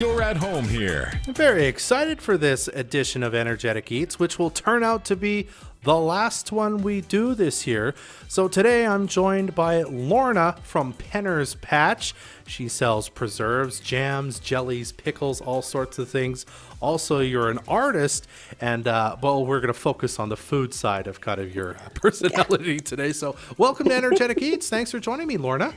You're at home here. I'm very excited for this edition of Energetic Eats, which will turn out to be the last one we do this year. So today I'm joined by Lorna from Penner's Patch. She sells preserves, jams, jellies, pickles, all sorts of things. Also, you're an artist, and well, we're going to focus on the food side of kind of your personality today. So welcome to Energetic Eats. Thanks for joining me, Lorna.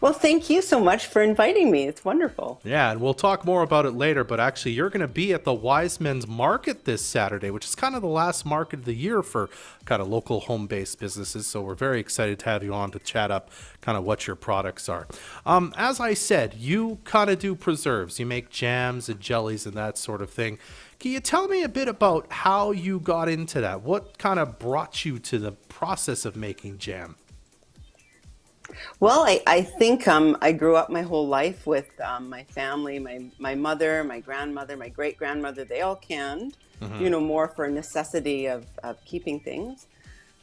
Well, thank you so much for inviting me. It's wonderful. Yeah, and we'll talk more about it later, but actually you're going to be at the Wise Men's Market this Saturday, which is kind of the last market of the year for kind of local home-based businesses, so we're very excited to have you on to chat up kind of what your products are. As I said, you kind of do preserves. You make jams and jellies and that sort of thing. Can you tell me a bit about how you got into that? What kind of brought you to the process of making jam? Well, I think I grew up my whole life with my family, my mother, my grandmother, my great-grandmother. They all canned, more for a necessity of keeping things.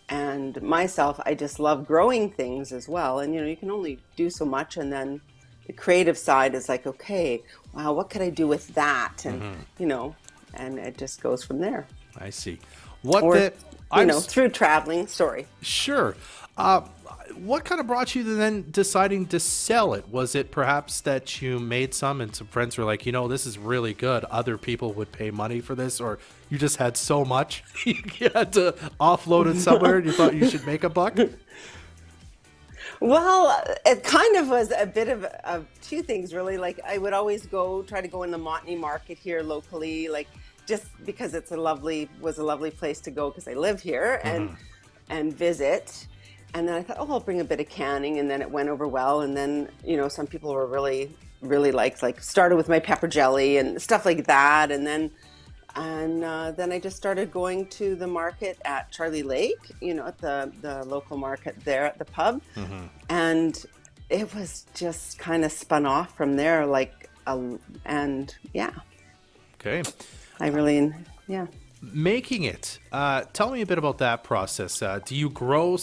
And myself, I just love growing things as well. And, you can only do so much. And then the creative side is like, okay, wow, what could I do with that? And, and it just goes from there. I see. Through traveling. Sorry. Sure. What kind of brought you to then deciding to sell it? Was it perhaps that you made some and some friends were like, this is really good, other people would pay money for this, or you just had so much you had to offload it somewhere and you thought you should make a buck? Well, it kind of was a bit of two things, really. Like, I would always try to go in the Montney market here locally, like just because was a lovely place to go because I live here and visit. And then I thought, I'll bring a bit of canning, and then it went over well. And then, some people were really, really like started with my pepper jelly and stuff like that. And then I just started going to the market at Charlie Lake, at the local market there at the pub. And it was just kind of spun off from there, and yeah. Okay. Making it. Tell me a bit about that process. Do you grow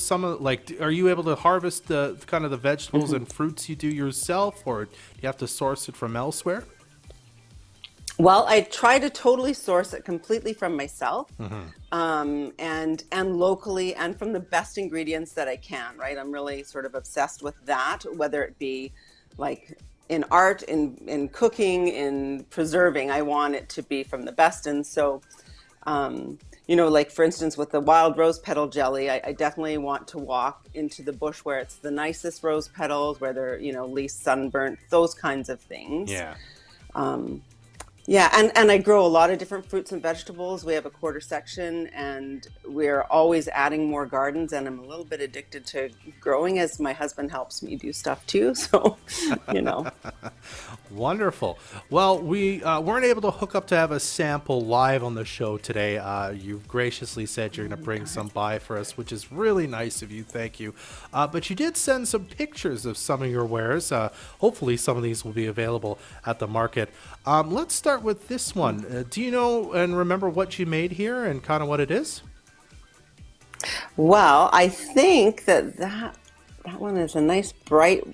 are you able to harvest the kind of the vegetables and fruits you do yourself, or do you have to source it from elsewhere? Well, I try to totally source it completely from myself, and locally, and from the best ingredients that I can, right? I'm really sort of obsessed with that, whether it be like in art, in cooking, in preserving. I want it to be from the best. And so like for instance, with the wild rose petal jelly, I definitely want to walk into the bush where it's the nicest rose petals, where they're, least sunburnt, those kinds of things. Yeah. And I grow a lot of different fruits and vegetables. We have a quarter section, and we're always adding more gardens, and I'm a little bit addicted to growing as my husband helps me do stuff too. So, Wonderful. Well, we weren't able to hook up to have a sample live on the show today. You graciously said you're going to bring some by for us, which is really nice of you. Thank you. But you did send some pictures of some of your wares. Hopefully some of these will be available at the market. Let's start with this one. Do you know and remember what you made here and kind of what it is? Well, I think that one is a nice bright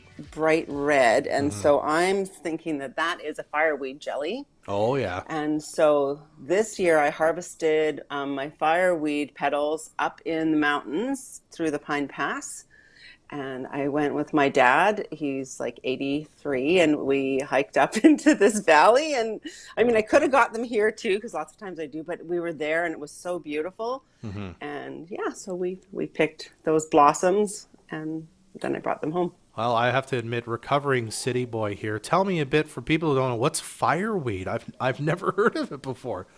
red, and so I'm thinking that is a fireweed jelly. Oh yeah. And so this year I harvested my fireweed petals up in the mountains through the Pine Pass. And I went with my dad. He's like 83, and we hiked up into this valley. And I mean, I could have got them here too, because lots of times I do, but we were there and it was so beautiful. And yeah, so we picked those blossoms, and then I brought them home. Well, I have to admit, recovering city boy here. Tell me a bit, for people who don't know, what's fireweed? I've never heard of it before.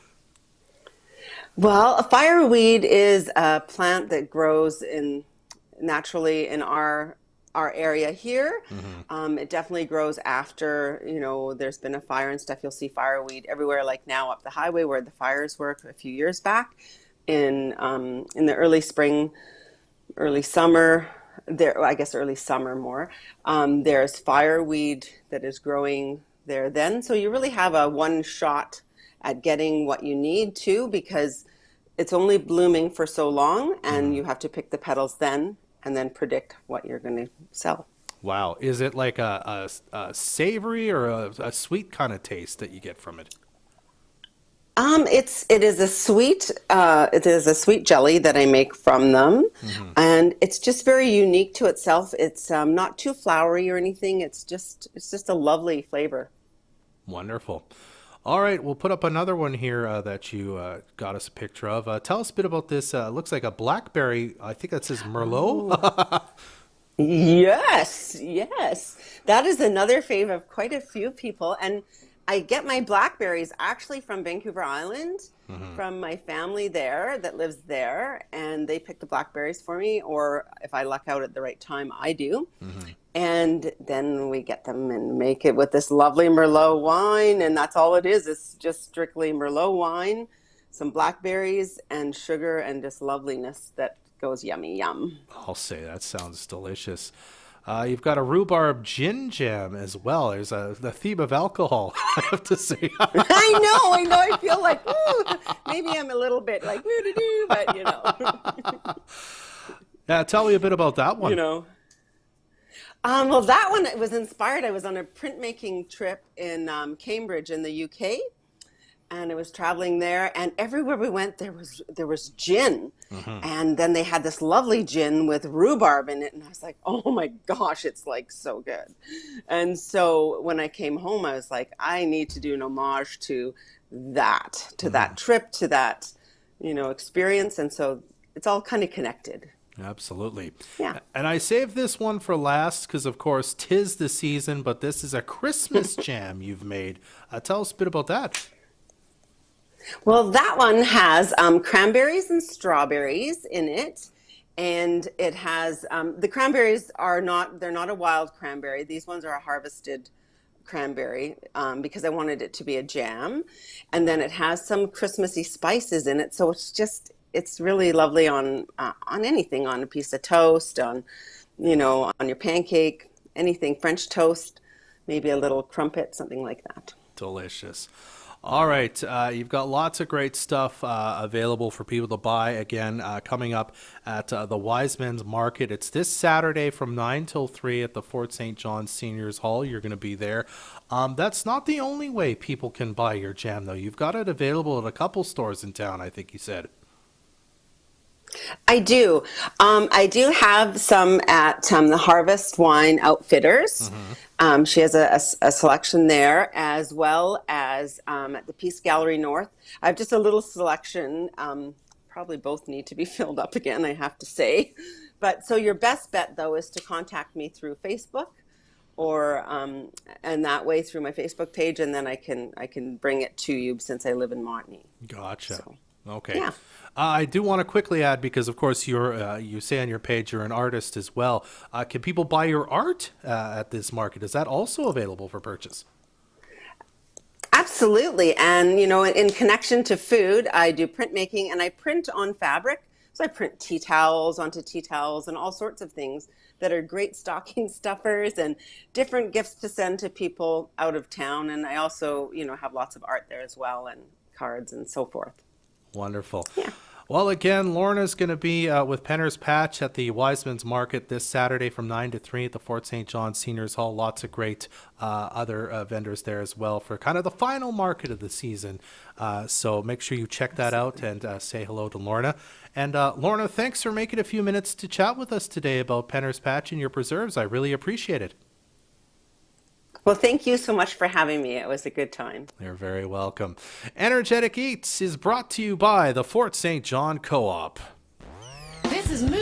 Well, a fireweed is a plant that grows naturally in our area here. It definitely grows after, there's been a fire and stuff. You'll see fireweed everywhere, like now up the highway where the fires were a few years back in the early spring, early summer. I guess early summer more. There's fireweed that is growing there then. So you really have a one shot at getting what you need too, because it's only blooming for so long, and you have to pick the petals then and then predict what you're going to sell. Wow. Is it like a savory or a sweet kind of taste that you get from it? It is a sweet jelly that I make from them, Hmm. and it's just very unique to itself. It's not too floury or anything. It's just a lovely flavor. Wonderful. All right, we'll put up another one here that you got us a picture of. Tell us a bit about this. Looks like a blackberry. I think that says Oh, Merlot. yes, yes. That is another fave of quite a few people. And I get my blackberries actually from Vancouver Island, Hmm. from my family there that lives there. And they pick the blackberries for me, or if I luck out at the right time, I do. Hmm. And then we get them and make it with this lovely Merlot wine. And that's all it is. It's just strictly Merlot wine, some blackberries, and sugar, and just loveliness that goes yummy yum. I'll say that sounds delicious. You've got a rhubarb gin jam as well. There's the theme of alcohol, I have to say. I know. I feel like, ooh, maybe I'm a little bit like, woo doo doo, but Yeah, tell me a bit about that you one. know. Well, that one it was inspired. I was on a printmaking trip in Cambridge in the UK, and I was traveling there, and everywhere we went, there was gin, Hmm. and then they had this lovely gin with rhubarb in it, and I was like, oh my gosh, it's like so good. And so when I came home, I was like, I need to do an homage to that Hmm. trip, to that, experience, and so it's all kind of connected. Absolutely. Yeah. And I saved this one for last because, of course, 'tis the season, but this is a Christmas jam you've made. Tell us a bit about that. Well, that one has cranberries and strawberries in it. And it has the cranberries they're not a wild cranberry. These ones are a harvested cranberry because I wanted it to be a jam. And then it has some Christmassy spices in it. So it's really lovely on anything, on a piece of toast, on your pancake, anything, French toast, maybe a little crumpet, something like that. Delicious. All right, you've got lots of great stuff available for people to buy. Again, coming up at the Wise Men's Market. It's this Saturday from 9 till 3 at the Fort St. John's Seniors Hall. You're going to be there. That's not the only way people can buy your jam, though. You've got it available at a couple stores in town, I think you said. I do. I do have some at the Harvest Wine Outfitters. Hmm. She has a selection there, as well as at the Peace Gallery North. I have just a little selection. Probably both need to be filled up again, I have to say. But so your best bet, though, is to contact me through Facebook, or and that way through my Facebook page, and then I can bring it to you since I live in Montney. Gotcha. So Okay. yeah. I do want to quickly add because, of course, you say on your page you're an artist as well. Can people buy your art at this market? Is that also available for purchase? Absolutely. And, in connection to food, I do printmaking and I print on fabric. So I print tea towels onto tea towels and all sorts of things that are great stocking stuffers and different gifts to send to people out of town. And I also, have lots of art there as well, and cards and so forth. Wonderful. Yeah. Well, again, Lorna's going to be with Penner's Patch at the Wiseman's Market this Saturday from 9 to 3 at the Fort St. John Seniors Hall. Lots of great other vendors there as well for kind of the final market of the season. So make sure you check that out and say hello to Lorna. And Lorna, thanks for making a few minutes to chat with us today about Penner's Patch and your preserves. I really appreciate it. Well, thank you so much for having me. It was a good time. You're very welcome. Energetic Eats is brought to you by the Fort St. John Co-op. This is